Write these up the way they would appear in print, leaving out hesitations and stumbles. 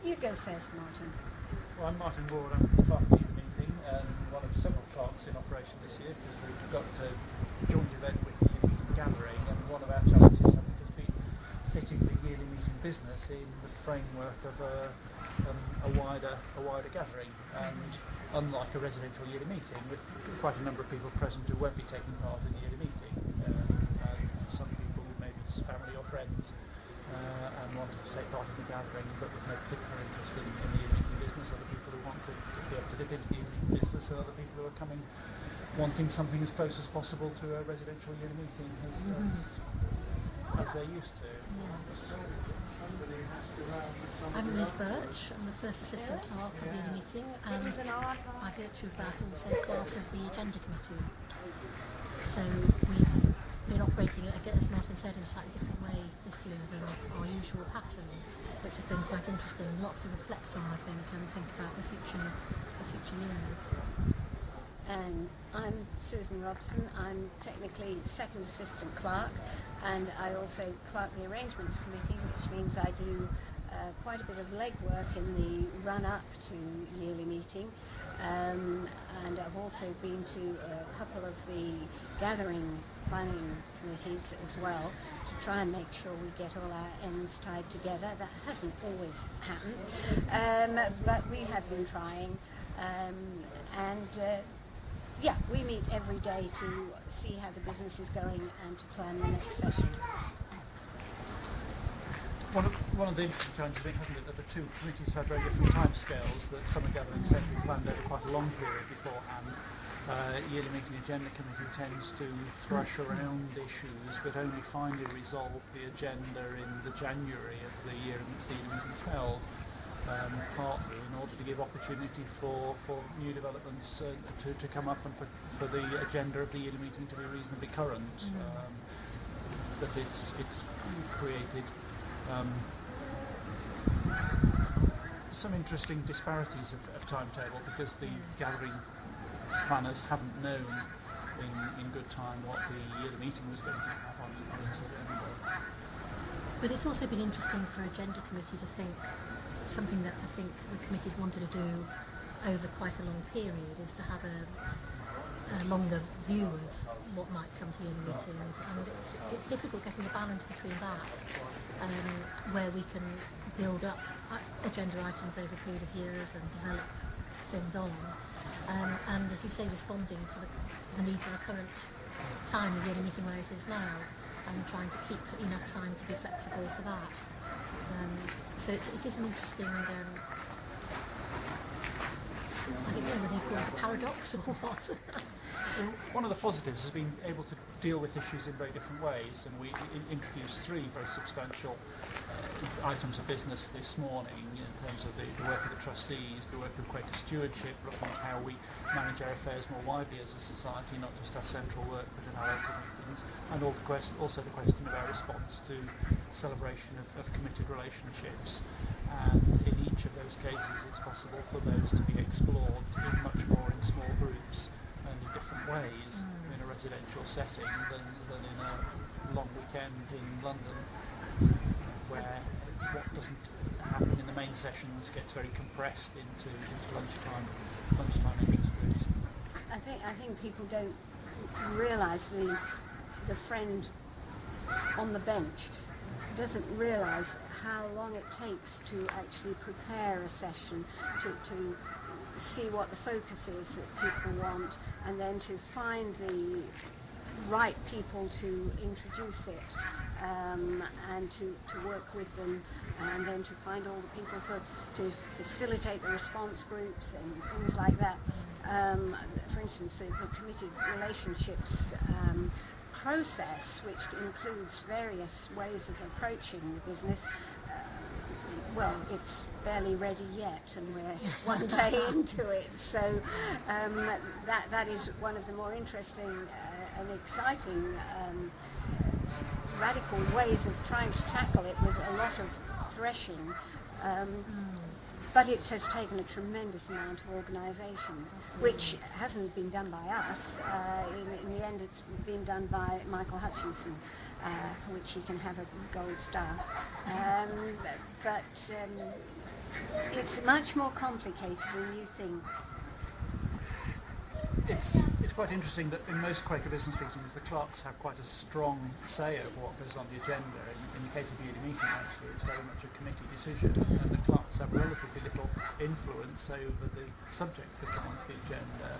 You go first, Martin. Well, I'm Martin Ward, I'm the clerk of the meeting, and one of several clerks in operation this year, because we've got a joint event with the yearly meeting gathering, and one of our challenges has been fitting the yearly meeting business in the framework of a wider gathering. And unlike a residential yearly meeting, with quite a number of people present who won't be taking part in the yearly meeting, and some people maybe family or friends, and wanted to take part in the gathering, but with no particular interest in the yearly meeting business, other people who want to be able to dip into the yearly meeting business, and other people who are coming wanting something as close as possible to a residential yearly meeting as they're used to. I'm Liz Birch, I'm the first assistant clerk of the yearly meeting, and by virtue of that also clerk of the agenda committee. So we've been operating, as Martin said, in a slightly different way this year than our usual pattern, which has been quite interesting. Lots to reflect on, I think, and think about the future years. And I'm Susan Robson. I'm technically second assistant clerk, and I also clerk the arrangements committee, which means I do quite a bit of legwork in the run-up to yearly meeting. And I've also been to a couple of the gathering planning committees as well, to try and make sure we get all our ends tied together. That hasn't always happened, but we have been trying. Yeah, we meet every day to see how the business is going and to plan the next session. One of the interesting challenges, I think, hasn't it, that the two committees have had very different timescales, that summer gatherings tend to be planned over quite a long period beforehand. Yearly meeting agenda committee tends to thrush around issues but only finally resolve the agenda in the January of the year in which the yearly meeting is held, partly in order to give opportunity for new developments to come up and for the agenda of the yearly meeting to be reasonably current. But it's created some interesting disparities of timetable, because the gathering planners haven't known in good time what the yearly meeting was going to have on its agenda. But it's also been interesting for agenda committee to think, something that I think the committees wanted to do over quite a long period, is to have a longer view of what might come to yearly meetings, and it's difficult getting the balance between that, where we can build up agenda items over a period of years and develop things on, and as you say, responding to the needs of the current time, the yearly meeting where it is now, and trying to keep enough time to be flexible for that. So it is an interesting, I don't know whether you call it a paradox or what. Well, one of the positives has been able to deal with issues in very different ways, and we introduced three very substantial items of business this morning in terms of the work of the trustees, the work of Quaker stewardship, looking at how we manage our affairs more widely as a society, not just our central work but in our local meetings, and also the question of our response to celebration of committed relationships. And in each of those cases it's possible for those to be explored much more in small groups and in different ways in a residential setting than in a long weekend in London, where what doesn't happen in the main sessions gets very compressed into lunchtime interest groups. I think people don't realise the friend on the bench doesn't realise how long it takes to actually prepare a session, to see what the focus is that people want, and then to find the right people to introduce it, and to work with them, and then to find all the people to facilitate the response groups and things like that. For instance, the committee relationships process, which includes various ways of approaching the business, well, it's barely ready yet, and we're one day into it. So that is one of the more interesting and exciting radical ways of trying to tackle it, with a lot of threshing. But it has taken a tremendous amount of organisation, which hasn't been done by us. In the end, it's been done by Michael Hutchinson, for which he can have a gold star. But it's much more complicated than you think. It's quite interesting that in most Quaker business meetings the clerks have quite a strong say over what goes on the agenda. In the case of the yearly meeting, actually, it's very much a committee decision, and the clerks have relatively little influence over the subjects that come onto the agenda.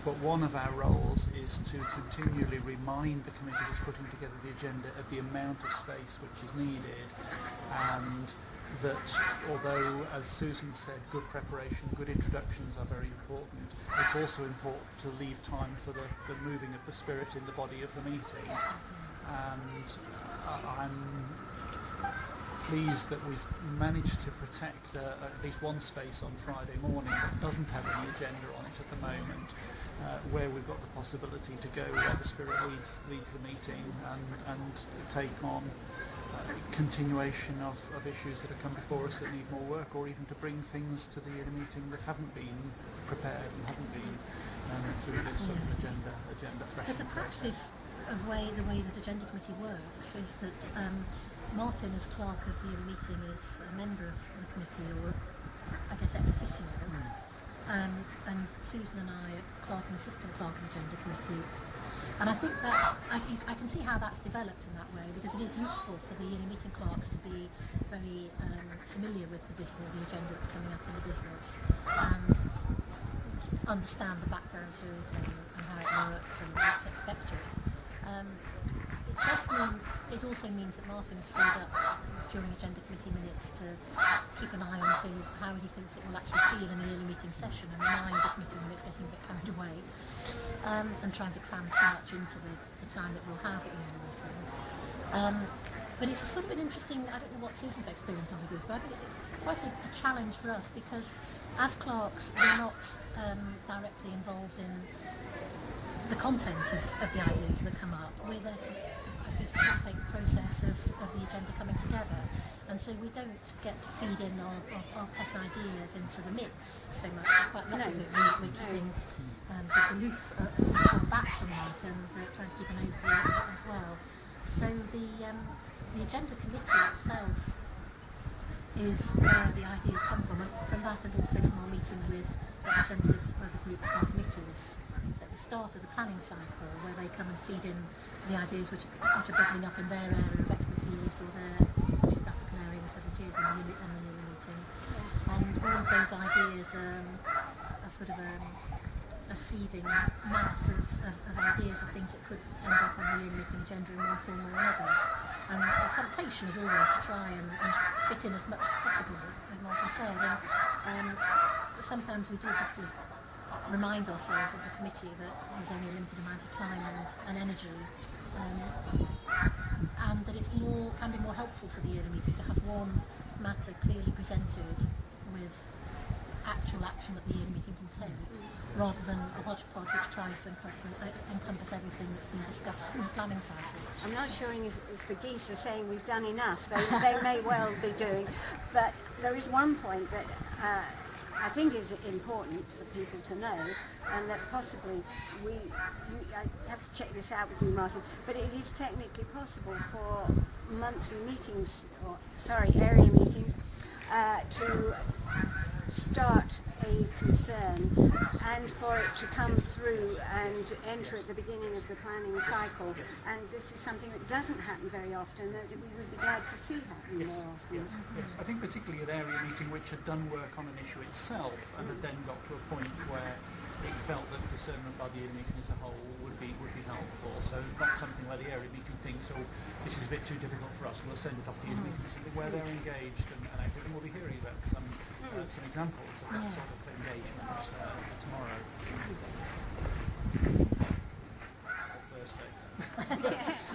But one of our roles is to continually remind the committee that's putting together the agenda of the amount of space which is needed, and that although, as Susan said, good preparation, good introductions are very important, it's also important to leave time for the moving of the spirit in the body of the meeting. And I'm pleased that we've managed to protect at least one space on Friday morning that doesn't have any agenda on it at the moment, where we've got the possibility to go where the spirit leads the meeting and take on continuation of issues that have come before us that need more work, or even to bring things to the yearly meeting that haven't been prepared and haven't been through this sort of agenda Because the freshening process. practice of the way that agenda committee works is that Martin, as clerk of the yearly meeting, is a member of the committee, or I guess ex officio, and Susan and I are clerk and assistant clerk of the agenda committee. And I think that I can see how that's developed in that way, because it is useful for the yearly meeting clerks to be very familiar with the business, the agenda that's coming up in the business, and understand the background to it and how it works and what's expected. It also means that Martin's freed up during agenda committee minutes to keep an eye on things, how he thinks it will actually feel in the early meeting session, and remind the committee when it's getting a bit carried away, and trying to cram too much into the time that we'll have at the early meeting. But it's a sort of an interesting, I don't know what Susan's experience of it is, but I think it's quite a challenge for us, because as clerks we're not directly involved in the content of the ideas that come up. We're there to, I suppose, facilitate the process of the agenda coming together, and so we don't get to feed in our pet ideas into the mix so much. Quite the opposite. We're keeping sort of aloof or back from that, and trying to keep an overview of it as well. So the agenda committee itself is where the ideas come from, and from that, and also from our meeting with representatives of other groups and committees at the start of the planning cycle, where they come and feed in the ideas which are bubbling up in their area of expertise, or their geographical area, whatever it is, in the yearly meeting. And all of those ideas are sort of a seething mass of ideas of things that could end up on the yearly meeting agenda in one form or another. And the temptation is always to try and fit in as much as possible, as Martin said. And sometimes we do have to remind ourselves as a committee that there's only a limited amount of time and energy, and that can be more helpful for the yearly meeting to have one matter clearly presented with actual action that the yearly meeting can take, rather than a hodgepodge which tries to encompass everything that's been discussed in the planning cycle. I'm not sure if the geese are saying we've done enough. They may well be doing, but there is one point that I think is important for people to know, and that possibly I have to check this out with you, Martin, but it is technically possible for monthly meetings, area meetings, to start a concern and for it to come through and enter at the beginning of the planning cycle. And this is something that doesn't happen very often, that we would be glad to see happen more often. Yes. I think particularly an area meeting which had done work on an issue itself and had then got to a point where it felt that discernment by the area meeting as a whole would be helpful. So not something where the area meeting thinks, oh, this is a bit too difficult for us, we'll send it off to the area meeting, something where they're engaged and active, and we'll be hearing about some examples of that sort of engagement tomorrow. Or Thursday. Yes.